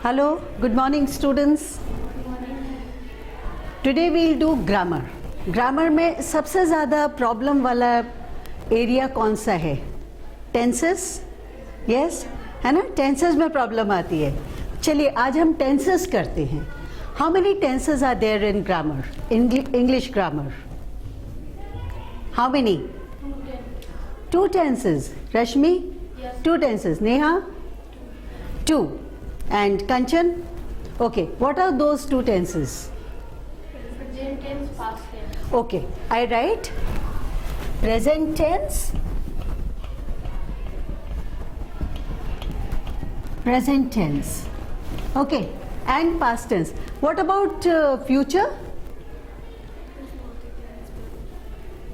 Hello, good morning students. Today we'll do grammar. Grammar में सबसे ज़्यादा प्रॉब्लम वाला एरिया कौन सा है? टेंसेस. यस, है ना? टेंसेस में प्रॉब्लम आती है. चलिए आज हम टेंसेस करते हैं. How many tenses are there in grammar? English grammar. How many? Two tenses. Rashmi? Yes. Two tenses. Neha? Two. And Kanchan? Okay. What are those two tenses? Present tense, past tense. Okay. I write present tense, present tense. Okay. And past tense. What about future?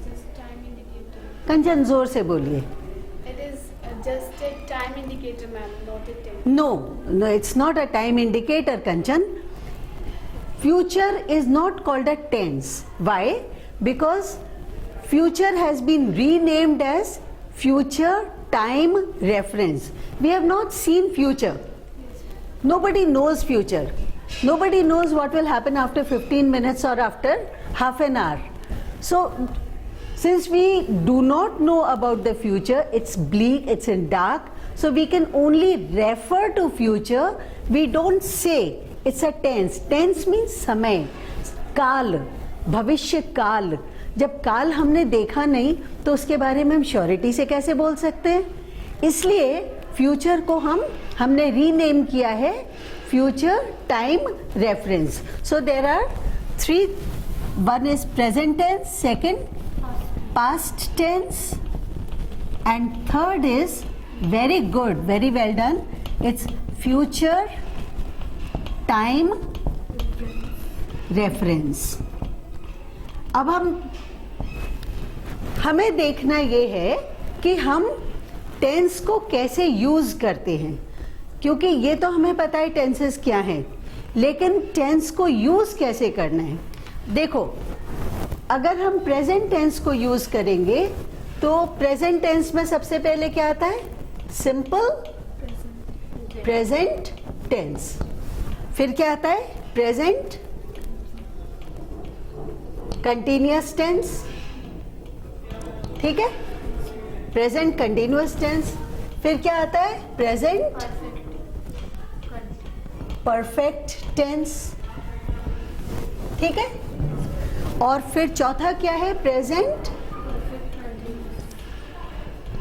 Just time indicator. Kanchan जोर से बोलिए. It is just a time indicator, ma'am, not a tense. No, it's not a time indicator, Kanchan. Future is not called a tense. Why? Because future has been renamed as future time reference. We have not seen future. Nobody knows future. Nobody knows what will happen after 15 minutes or after half an hour. So, since we do not know about the future, it's bleak, it's in dark, so we can only refer to future. We don't say it's a tense. Tense means समय, काल, भविष्य काल. जब काल हमने देखा नहीं तो उसके बारे में हम श्योरिटी से कैसे बोल सकते हैं? इसलिए फ्यूचर को हमने रीनेम किया है future time reference. So there are three. One is present tense, second past tense, and third is very good, very well done, it's future time reference. अब हमें देखना ये है कि हम टेंस को कैसे यूज करते हैं, क्योंकि ये तो हमें पता है टेंसेस क्या हैं, लेकिन टेंस को यूज कैसे करना है. देखो, अगर हम प्रेजेंट टेंस को यूज करेंगे तो प्रेजेंट टेंस में सबसे पहले क्या आता है? Simple present tense. फिर क्या आता है? Present continuous tense. ठीक है, प्रेजेंट कंटिन्यूअस टेंस. फिर क्या आता है? Present perfect tense. ठीक है, और फिर चौथा क्या है? Present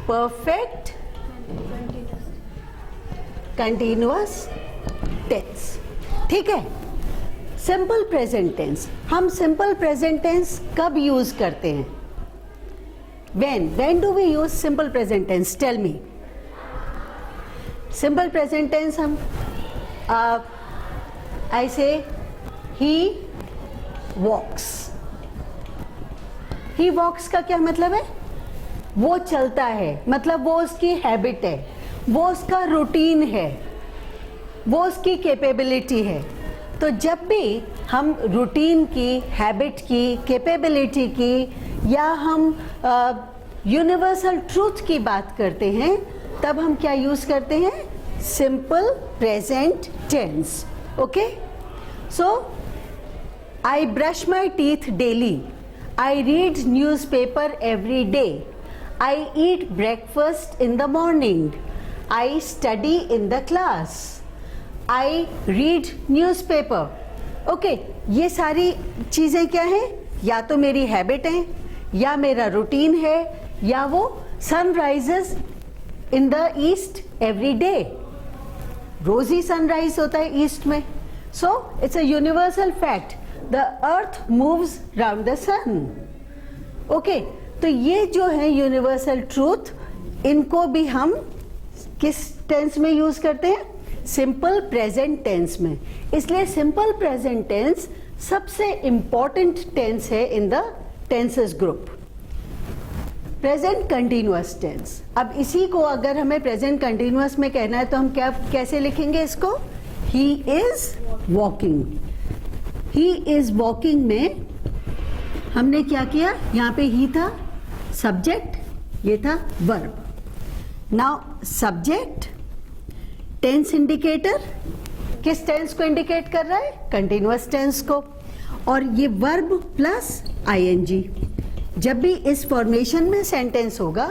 perfect continuous tense. ठीक है, सिंपल प्रेजेंट टेंस. हम सिंपल प्रेजेंट टेंस कब यूज करते हैं? when do we use simple present tense? Tell me. Simple present tense हम I say he walks. ही वॉक्स का क्या मतलब है? वो चलता है, मतलब वो उसकी हैबिट है, वो उसका रूटीन है, वो उसकी कैपेबिलिटी है. तो जब भी हम रूटीन की, हैबिट की, कैपेबिलिटी की या हम यूनिवर्सल ट्रूथ की बात करते हैं तब हम क्या यूज करते हैं? Simple present tense. Okay, so I brush my teeth daily. I read newspaper every day. I eat breakfast in the morning. I study in the class. I read newspaper. Okay, ये सारी चीज़ें क्या हैं? या तो मेरी हैबिट है, या मेरा रूटीन है, या वो sun rises in the east every day. रोज ही सनराइज होता है ईस्ट में. So it's a universal fact. The earth moves round the sun. Okay, तो ये जो है यूनिवर्सल ट्रूथ, इनको भी हम किस टेंस में यूज करते हैं? सिंपल प्रेजेंट टेंस में. इसलिए सिंपल प्रेजेंट टेंस सबसे इंपॉर्टेंट टेंस है in the tenses group. Present continuous tense. अब इसी को अगर हमें प्रेजेंट कंटिन्यूअस में कहना है तो हम क्या कैसे लिखेंगे इसको? He is walking. He is walking में हमने क्या किया? यहाँ पे ही था सब्जेक्ट, ये था verb. Now subject, tense indicator, किस टेंस को इंडिकेट कर रहा है? कंटिन्यूअस टेंस को। और ये वर्ब प्लस आईएनजी, जब भी इस फॉर्मेशन में सेंटेंस होगा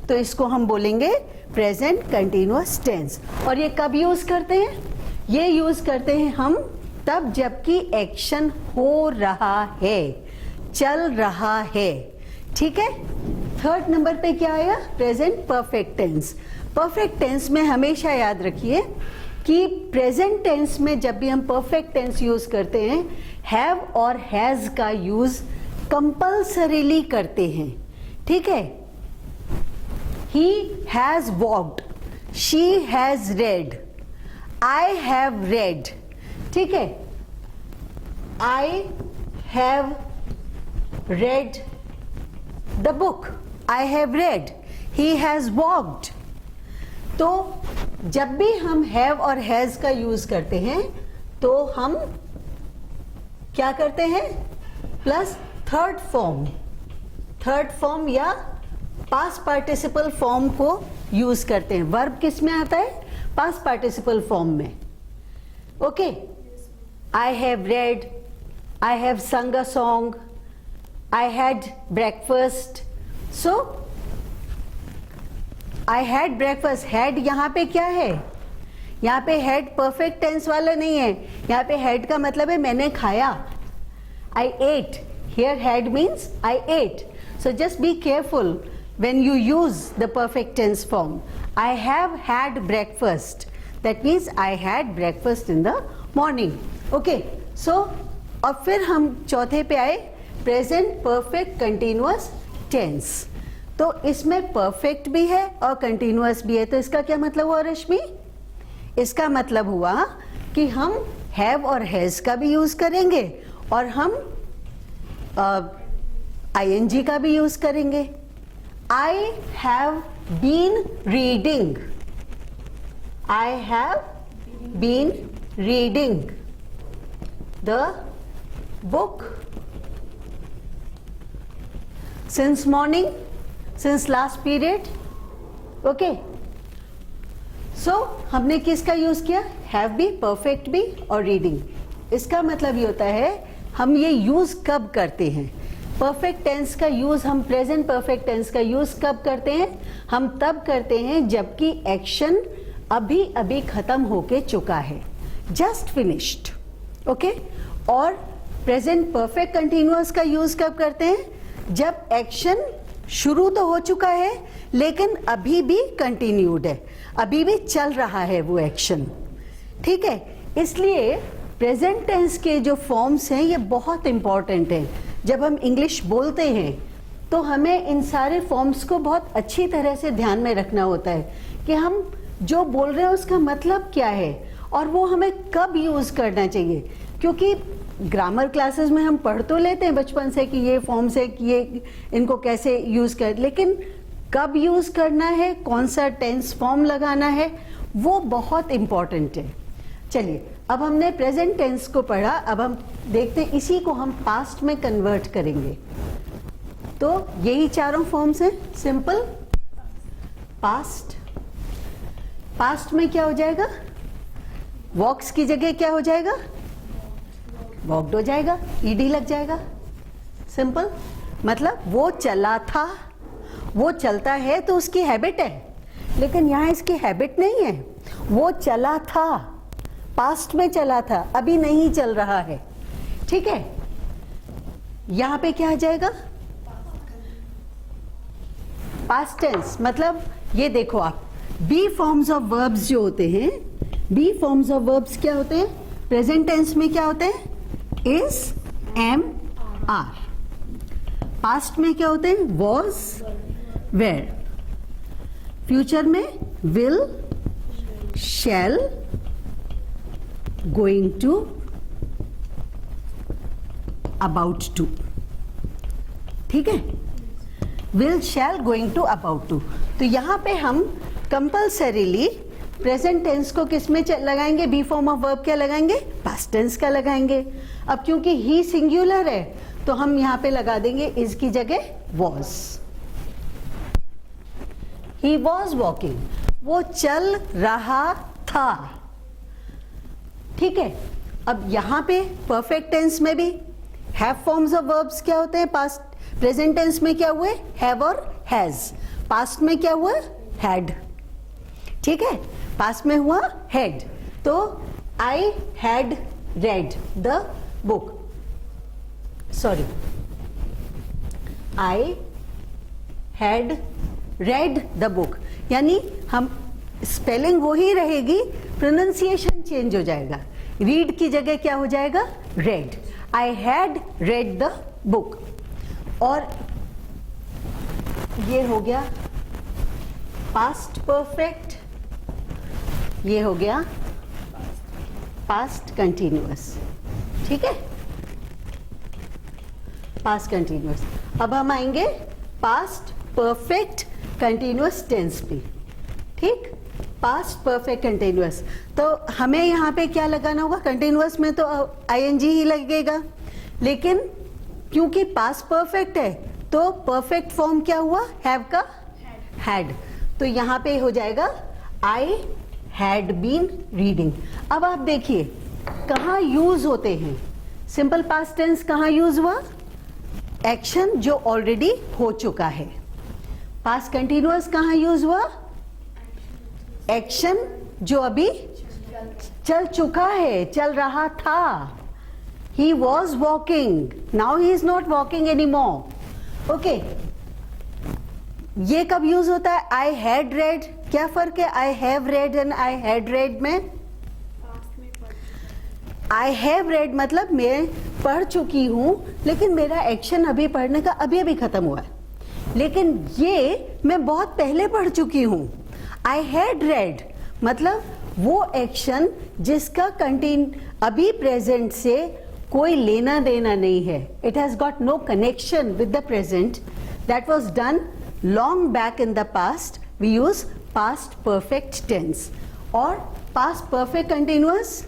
तो इसको हम बोलेंगे प्रेजेंट कंटिन्यूअस टेंस। और ये कब यूज करते हैं? ये यूज करते हैं हम तब जबकि एक्शन हो रहा है, चल रहा है। ठीक है। थर्ड नंबर पे क्या आया? Present perfect tense. Perfect tense में हमेशा याद रखिए कि प्रेजेंट टेंस में जब भी हम परफेक्ट टेंस यूज करते हैं, हैव और हैज का यूज कंपल्सरीली करते हैं। ठीक है। He has walked, she has red, I have read. ठीक है। I have read the book, I have read, he has walked. तो जब भी हम हैव और हैज का यूज करते हैं तो हम क्या करते हैं? प्लस थर्ड फॉर्म या पास्ट पार्टिसिपल फॉर्म को यूज करते हैं। वर्ब किस में आता है? पास्ट पार्टिसिपल फॉर्म में। Okay. I have read, I have संग a song, I had breakfast. So I had breakfast, had यहां पे क्या है? यहां पे हैड परफेक्ट टेंस वाला नहीं है। यहां पे हैड का मतलब है मैंने खाया, I ate. Here had means I ate. So just be careful when you use the perfect tense form. I have had breakfast, that means I had breakfast in the morning. Okay, so और फिर हम चौथे पे आए, present perfect continuous tense. तो इसमें perfect भी है और कंटिन्यूअस भी है। तो इसका क्या मतलब हुआ रश्मि? इसका मतलब हुआ कि हम हैव और हैज का भी यूज करेंगे और हम आईएनजी का भी यूज करेंगे। I have been reading. I have been reading the book since morning, since last period. Okay. So हमने किसका यूज किया? Have भी, perfect भी और reading। इसका मतलब ये होता है हम ये यूज कब करते हैं? परफेक्ट टेंस का यूज हम, प्रेजेंट परफेक्ट टेंस का यूज कब करते हैं? हम तब करते हैं जबकि एक्शन अभी अभी खत्म होके चुका है, जस्ट फिनिश्ड। ओके। और प्रेजेंट परफेक्ट कंटिन्यूअस का यूज कब करते हैं? जब एक्शन शुरू तो हो चुका है लेकिन अभी भी कंटिन्यूड है, अभी भी चल रहा है वो एक्शन। ठीक है। इसलिए प्रेजेंट टेंस के जो फॉर्म्स हैं ये बहुत इंपॉर्टेंट हैं। जब हम इंग्लिश बोलते हैं तो हमें इन सारे फॉर्म्स को बहुत अच्छी तरह से ध्यान में रखना होता है कि हम जो बोल रहे हैं उसका मतलब क्या है और वो हमें कब यूज करना चाहिए। क्योंकि ग्रामर क्लासेस में हम पढ़ तो लेते हैं बचपन से कि ये फॉर्म्स है, कि ये इनको कैसे यूज कर, लेकिन कब यूज करना है, कौन सा टेंस फॉर्म लगाना है, वो बहुत इंपॉर्टेंट है। चलिए, अब हमने प्रेजेंट टेंस को पढ़ा, अब हम देखते हैं इसी को हम पास्ट में कन्वर्ट करेंगे। तो यही चारों फॉर्म्स हैं। सिंपल पास्ट, पास्ट में क्या हो जाएगा? वॉक्स की जगह क्या हो जाएगा? वॉक्ड हो जाएगा, ईडी लग जाएगा। सिंपल मतलब वो चला था, वो चलता है तो उसकी हैबिट है, लेकिन यहां इसकी हैबिट नहीं है। वो चला था, पास्ट में चला था, अभी नहीं चल रहा है। ठीक है। यहां पे क्या आ जाएगा? Past tense. मतलब ये देखो आप, बी फॉर्म्स ऑफ वर्ब्स जो होते हैं, बी फॉर्म्स ऑफ वर्ब्स क्या होते हैं? प्रेजेंट टेंस में क्या होते हैं? Is, M, are. पास्ट में क्या होते हैं? Was, were. फ्यूचर में will, shall, going to, about to. ठीक है। Will, shall, going to, about to. तो यहां पे हम कंपल्सरीली प्रेजेंट टेंस को किस में लगाएंगे? बी फॉर्म ऑफ वर्ब क्या लगाएंगे? पास्ट टेंस का लगाएंगे। अब क्योंकि ही सिंगुलर है तो हम यहां पे लगा देंगे इज की जगह वॉज। ही वॉज वॉकिंग, वो चल रहा था। ठीक है, अब यहाँ पे परफेक्ट टेंस में भी हैव फॉर्म्स ऑफ वर्ब्स क्या होते हैं? पास्ट प्रेजेंट टेंस में क्या हुए? हैव और हैज। पास्ट में क्या हुआ? हैड। ठीक है, पास्ट में हुआ हैड। तो I had read the book, sorry, I had read the book, यानी हम स्पेलिंग वो ही रहेगी, प्रोनाउंसिएशन चेंज हो जाएगा। रीड की जगह क्या हो जाएगा? Red. I had read the book. और ये हो गया पास्ट परफेक्ट, ये हो गया पास्ट कंटिन्यूअस। ठीक है, पास्ट कंटिन्यूअस। अब हम आएंगे पास्ट परफेक्ट कंटिन्यूअस टेंस पे। ठीक, पास्ट परफेक्ट कंटिन्यूअस, तो हमें यहाँ पे क्या लगाना होगा? कंटिन्यूअस में तो आईएनजी ही लगेगा, लेकिन क्योंकि पास्ट परफेक्ट है तो परफेक्ट फॉर्म क्या हुआ? हैव का हैड। तो यहाँ पे हो जाएगा आई हैड बीन रीडिंग। अब आप देखिए कहाँ यूज होते हैं। सिंपल पास्ट टेंस कहाँ यूज हुआ? एक्शन जो ऑलरेडी हो चुका है। पास्ट कंटिन्यूअस कहाँ यूज हुआ? एक्शन जो अभी चल चुका है, चल रहा था। He was walking, now he is not walking anymore. Okay. ये कब यूज होता है? I had read, क्या फर्क है I have read and I had read में? पास्ट में I have read मतलब मैं पढ़ चुकी हूँ, लेकिन मेरा एक्शन अभी पढ़ने का अभी खत्म हुआ है। लेकिन ये मैं बहुत पहले पढ़ चुकी हूँ। I had read मतलब वो एक्शन जिसका अभी प्रेजेंट से कोई लेना देना नहीं है। It has got no connection with the present, that was done long back in the past. We use past perfect tense. और पास्ट परफेक्ट कंटिन्यूअस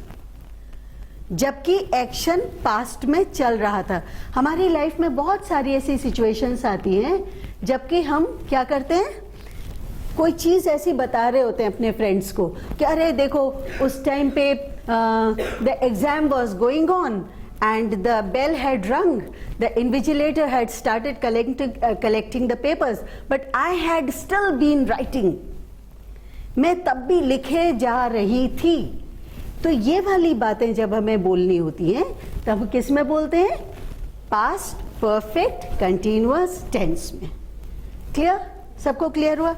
जबकि एक्शन पास्ट में चल रहा था। हमारी लाइफ में बहुत सारी ऐसी सिचुएशंस आती हैं जबकि हम क्या करते हैं, कोई चीज ऐसी बता रहे होते हैं अपने फ्रेंड्स को कि अरे देखो उस टाइम पे the exam was going on and the bell had rung, the invigilator had started collecting the papers, but I had still been writing. मैं तब भी लिखे जा रही थी। तो ये वाली बातें जब हमें बोलनी होती हैं तब किस में बोलते हैं? पास्ट परफेक्ट कंटिन्यूअस टेंस में। क्लियर? सबको क्लियर हुआ?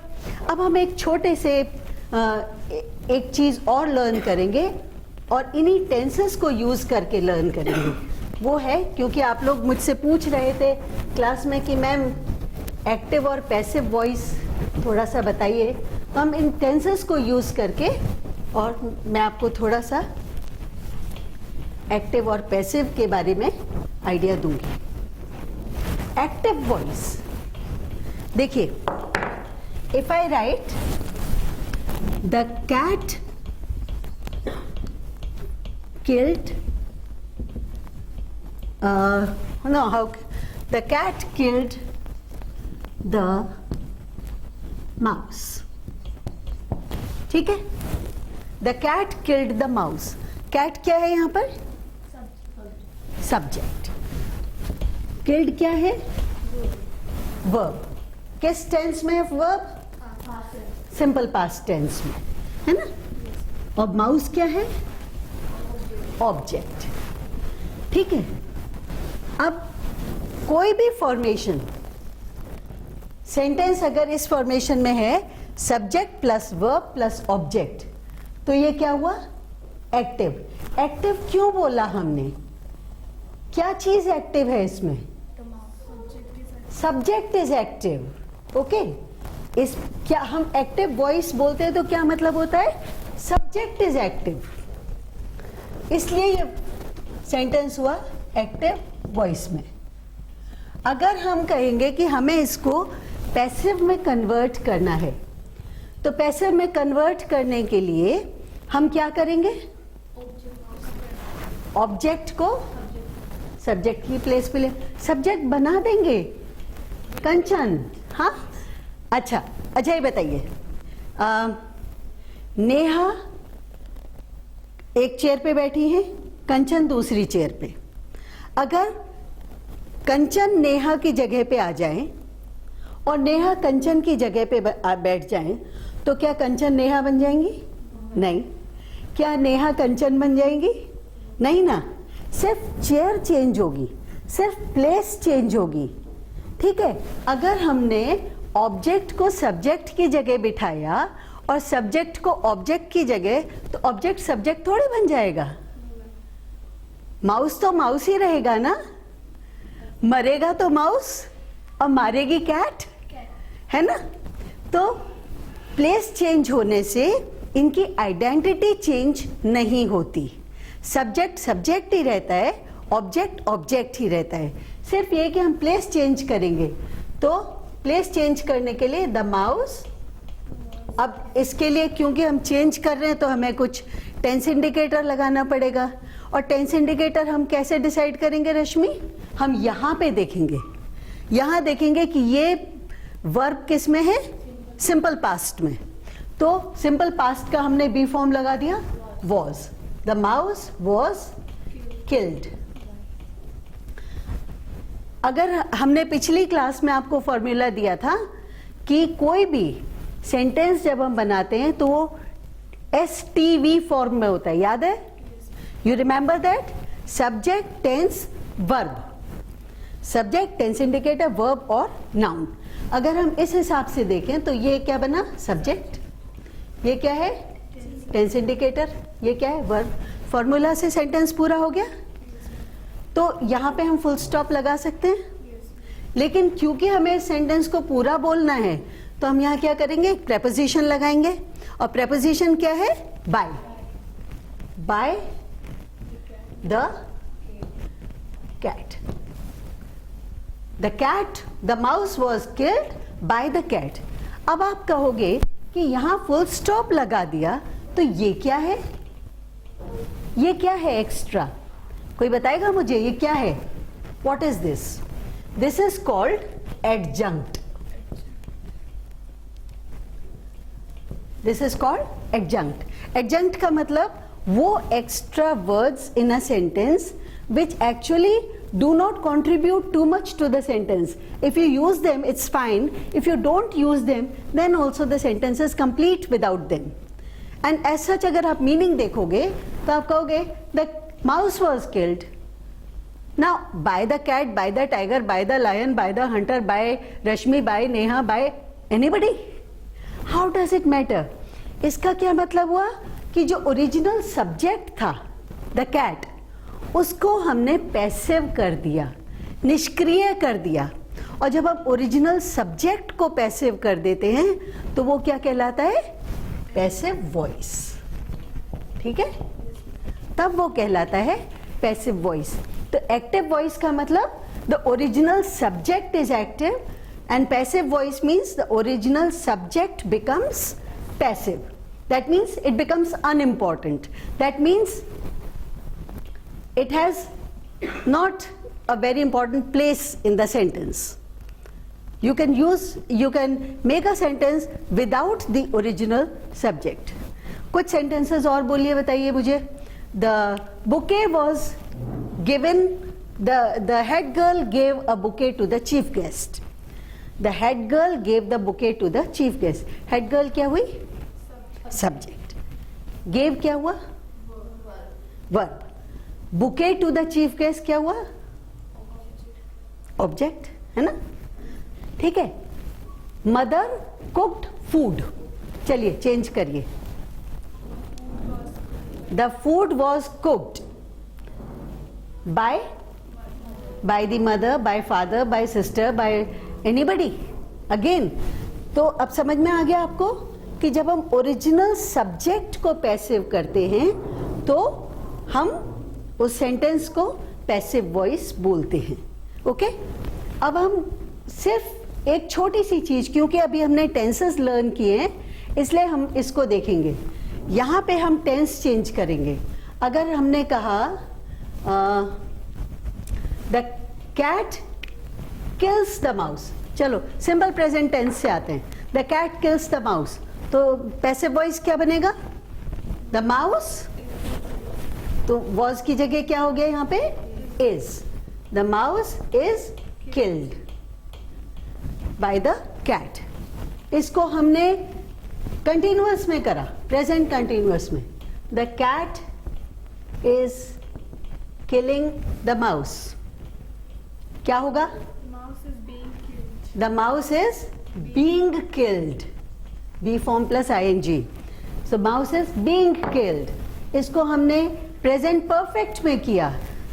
अब हम एक छोटे से एक चीज और लर्न करेंगे और इन्हीं टेंसेस को यूज करके लर्न करेंगे। वो है, क्योंकि आप लोग मुझसे पूछ रहे थे क्लास में कि मैम एक्टिव और पैसिव वॉइस थोड़ा सा बताइए, तो हम इन टेंसेस को यूज करके और मैं आपको थोड़ा सा एक्टिव और पैसिव के बारे में आइडिया दूंगी। एक्टिव वॉइस देखिए, if I write the cat killed the cat killed the mouse. ठीक है, the cat killed the mouse. cat क्या है यहाँ पर? सब्जेक्ट। killed क्या है? verb। किस टेंस में है verb? सिंपल पास्ट टेंस में, है ना? और माउस क्या है? ऑब्जेक्ट। ठीक है, अब कोई भी फॉर्मेशन सेंटेंस अगर इस फॉर्मेशन में है subject plus verb plus object, तो ये क्या हुआ? एक्टिव। एक्टिव क्यों बोला हमने? क्या चीज एक्टिव है इसमें? Subject is active. ओके, इस क्या हम एक्टिव वॉइस बोलते हैं तो क्या मतलब होता है? सब्जेक्ट इज एक्टिव, इसलिए ये सेंटेंस हुआ एक्टिव वॉइस में। अगर हम कहेंगे कि हमें इसको पैसिव में कन्वर्ट करना है, तो पैसिव में कन्वर्ट करने के लिए हम क्या करेंगे? ऑब्जेक्ट को सब्जेक्ट की प्लेस पे ले, सब्जेक्ट बना देंगे। कंचन, हाँ, अच्छा ये बताइए, नेहा एक चेयर पे बैठी हैं, कंचन दूसरी चेयर पे। अगर कंचन नेहा की जगह पे आ जाए और नेहा कंचन की जगह पे बैठ जाएं, तो क्या कंचन नेहा बन जाएंगी? नहीं। क्या नेहा कंचन बन जाएंगी? नहीं ना, सिर्फ चेयर चेंज होगी, सिर्फ प्लेस चेंज होगी। ठीक है, अगर हमने ऑब्जेक्ट को सब्जेक्ट की जगह बिठाया और सब्जेक्ट को ऑब्जेक्ट की जगह, तो ऑब्जेक्ट सब्जेक्ट थोड़ी बन जाएगा। माउस तो माउस ही रहेगा ना, मरेगा तो माउस और मारेगी कैट, है ना। तो प्लेस चेंज होने से इनकी आइडेंटिटी चेंज नहीं होती। सब्जेक्ट सब्जेक्ट ही रहता है, ऑब्जेक्ट ऑब्जेक्ट ही रहता है। सिर्फ ये कि हम प्लेस चेंज करेंगे। तो प्लेस चेंज करने के लिए द माउस, अब इसके लिए क्योंकि हम चेंज कर रहे हैं तो हमें कुछ टेंस इंडिकेटर लगाना पड़ेगा। और टेंस इंडिकेटर हम कैसे डिसाइड करेंगे रश्मि? हम यहाँ पे देखेंगे, यहाँ देखेंगे कि ये वर्ब किस में है, सिंपल पास्ट में। तो सिंपल पास्ट का हमने बी फॉर्म लगा दिया, was. The mouse was killed. अगर हमने पिछली क्लास में आपको फॉर्मूला दिया था कि कोई भी सेंटेंस जब हम बनाते हैं तो वो STV फॉर्म में होता है, याद है? You remember that? Subject, tense, verb. Subject, tense indicator, verb और नाउन। अगर हम इस हिसाब से देखें तो ये क्या बना? सब्जेक्ट। ये क्या है? Tense indicator. ये क्या है? वर्ब। फॉर्मूला से सेंटेंस पूरा हो गया। तो यहाँ पे हम फुल स्टॉप लगा सकते हैं, लेकिन क्योंकि हमें सेंटेंस को पूरा बोलना है तो हम यहाँ क्या करेंगे? प्रेपोजिशन लगाएंगे। और प्रेपोजिशन क्या है? By. By the cat. The cat, the mouse was killed by the cat. अब आप कहोगे कि यहां फुल स्टॉप लगा दिया, तो ये क्या है? ये क्या है एक्स्ट्रा? कोई बताएगा मुझे ये क्या है? What is this? This is called adjunct. This is called adjunct. Adjunct का मतलब वो extra words in a sentence which actually do not contribute too much to the sentence. If you use them, it's fine. If you don't use them, then also the sentence is complete without them. And as such, अगर आप meaning देखोगे तो आप कहोगे the mouse was killed. Now, by the cat, by the tiger, by the lion, by the hunter, by Rashmi, by Neha, by anybody. How does it matter? इसका क्या मतलब हुआ कि जो ओरिजिनल सब्जेक्ट था, the cat, उसको हमने passive कर दिया, निष्क्रिय कर दिया। और जब हम ओरिजिनल सब्जेक्ट को पैसिव कर देते हैं तो वो क्या कहलाता है? Passive voice. ठीक है, तब वो कहलाता है पैसिव वॉइस। तो एक्टिव वॉइस का मतलब the original subject is active and passive voice means the original subject becomes passive. That means it becomes unimportant. That means it has not a very important place in the sentence. You can make a sentence without the original subject. कुछ sentences और बोलिए, बताइए मुझे। The bouquet was given, the head girl gave a bouquet to the chief guest. The head girl gave the bouquet to the chief guest. Head girl क्या हुई? Subject. Gave क्या हुआ? Verb. Bouquet to the chief guest क्या हुआ? Object, है ना? ठीक है। Mother cooked food. चलिए चेंज करिए। The food was cooked by the mother, by father, by sister, by anybody. Again, तो अब समझ में आ गया आपको कि जब हम ओरिजिनल सब्जेक्ट को पैसिव करते हैं तो हम उस सेंटेंस को पैसिव वॉइस बोलते हैं। ओके, अब हम सिर्फ एक छोटी सी चीज, क्योंकि अभी हमने टेंसेस लर्न किए हैं इसलिए हम इसको देखेंगे। यहाँ पे हम टेंस चेंज करेंगे। अगर हमने कहा the cat kills the mouse, चलो सिंपल प्रेजेंट टेंस से आते हैं। The cat kills the mouse, तो पैसिव वॉइस क्या बनेगा? द माउस तो वॉज की जगह क्या हो गया यहाँ पे? Is. The mouse is killed by the cat. इसको हमने कंटिन्यूअस में करा, प्रेजेंट कंटिन्यूअस में. The cat is killing the mouse. क्या होगा? Mouse is being killed. The mouse is being killed. B form plus ing. So mouse is being killed. इसको हमने present perfect में किया.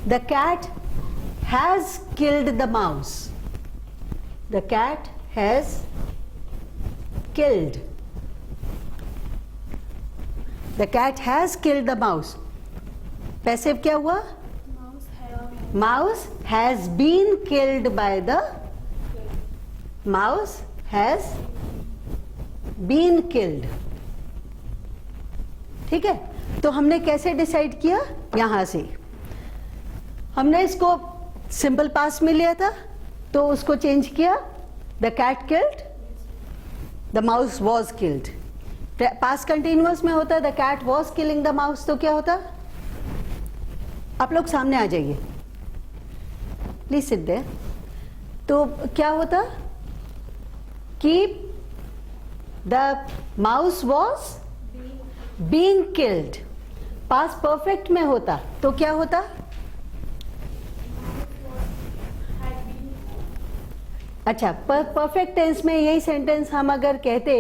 The cat has killed the mouse. The cat has killed. The cat has killed the mouse. Passive क्या हुआ? Mouse has Mouse has been killed by the mouse has been killed. ठीक है, तो हमने कैसे decide किया? यहां से हमने इसको सिंपल पास में लिया था, तो उसको चेंज किया. The cat killed, the mouse was killed. Past continuous में होता the cat was killing the mouse, तो क्या होता? आप लोग सामने आ जाइए, प्लीज सिट देयर. तो क्या होता कि the mouse was being killed. Pass perfect में होता तो क्या होता? अच्छा, परफेक्ट टेंस में यही सेंटेंस हम अगर कहते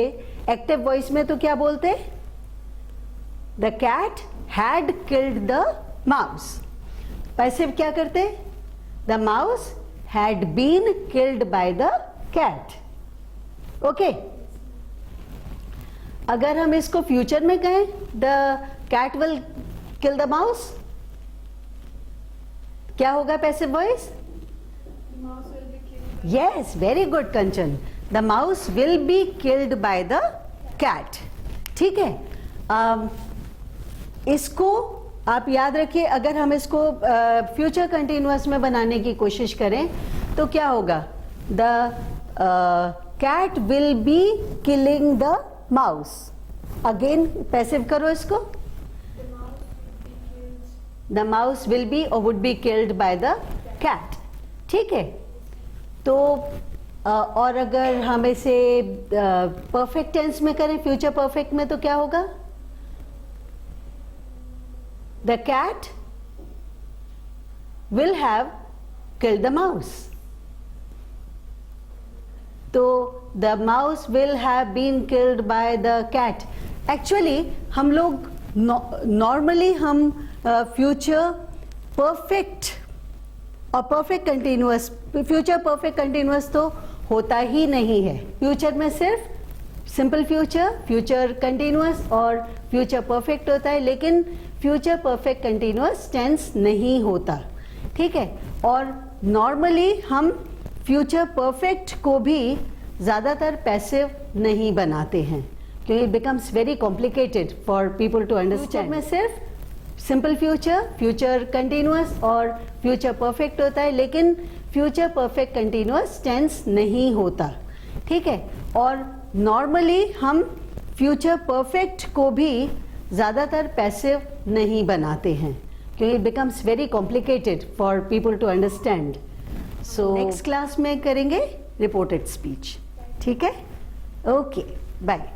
एक्टिव वॉइस में तो क्या बोलते? The cat had killed the mouse. Passive क्या करते? The mouse had been killed by the cat. Okay, अगर हम इसको फ्यूचर में कहें, the cat will kill the mouse, क्या होगा passive voice? The mouse will be killed. Yes, very good Kanchan. The mouse will be killed by the cat. ठीक है, इसको आप याद रखिए. अगर हम इसको फ्यूचर कंटिन्यूअस में बनाने की कोशिश करें तो क्या होगा? The cat will be killing the mouse. Again passive करो इसको. The mouse will the mouse will be killed. Be और would be killed by the cat. ठीक है, तो और अगर हम इसे परफेक्ट टेंस में करें, फ्यूचर परफेक्ट में, तो क्या होगा? The cat will have killed the mouse. तो the mouse will have been killed by the cat. Actually हम लोग नॉर्मली हम फ्यूचर परफेक्ट और perfect continuous, future perfect continuous तो होता ही नहीं है. फ्यूचर में सिर्फ सिंपल फ्यूचर, फ्यूचर कंटिन्यूअस और फ्यूचर परफेक्ट होता है, लेकिन फ्यूचर परफेक्ट कंटिन्यूअस टेंस नहीं होता. ठीक है, और नॉर्मली हम फ्यूचर परफेक्ट को भी ज़्यादातर पैसिव नहीं बनाते हैं, क्योंकि it becomes very complicated for people to understand. में सिर्फ सिंपल फ्यूचर, फ्यूचर कंटिन्यूअस और फ्यूचर परफेक्ट होता है, लेकिन फ्यूचर परफेक्ट कंटिन्यूअस टेंस नहीं होता. ठीक है, और नॉर्मली हम फ्यूचर परफेक्ट को भी ज़्यादातर पैसिव नहीं बनाते हैं, क्योंकि it becomes very complicated for people to understand. So next class में करेंगे रिपोर्टेड स्पीच. ठीक है, ओके, बाय.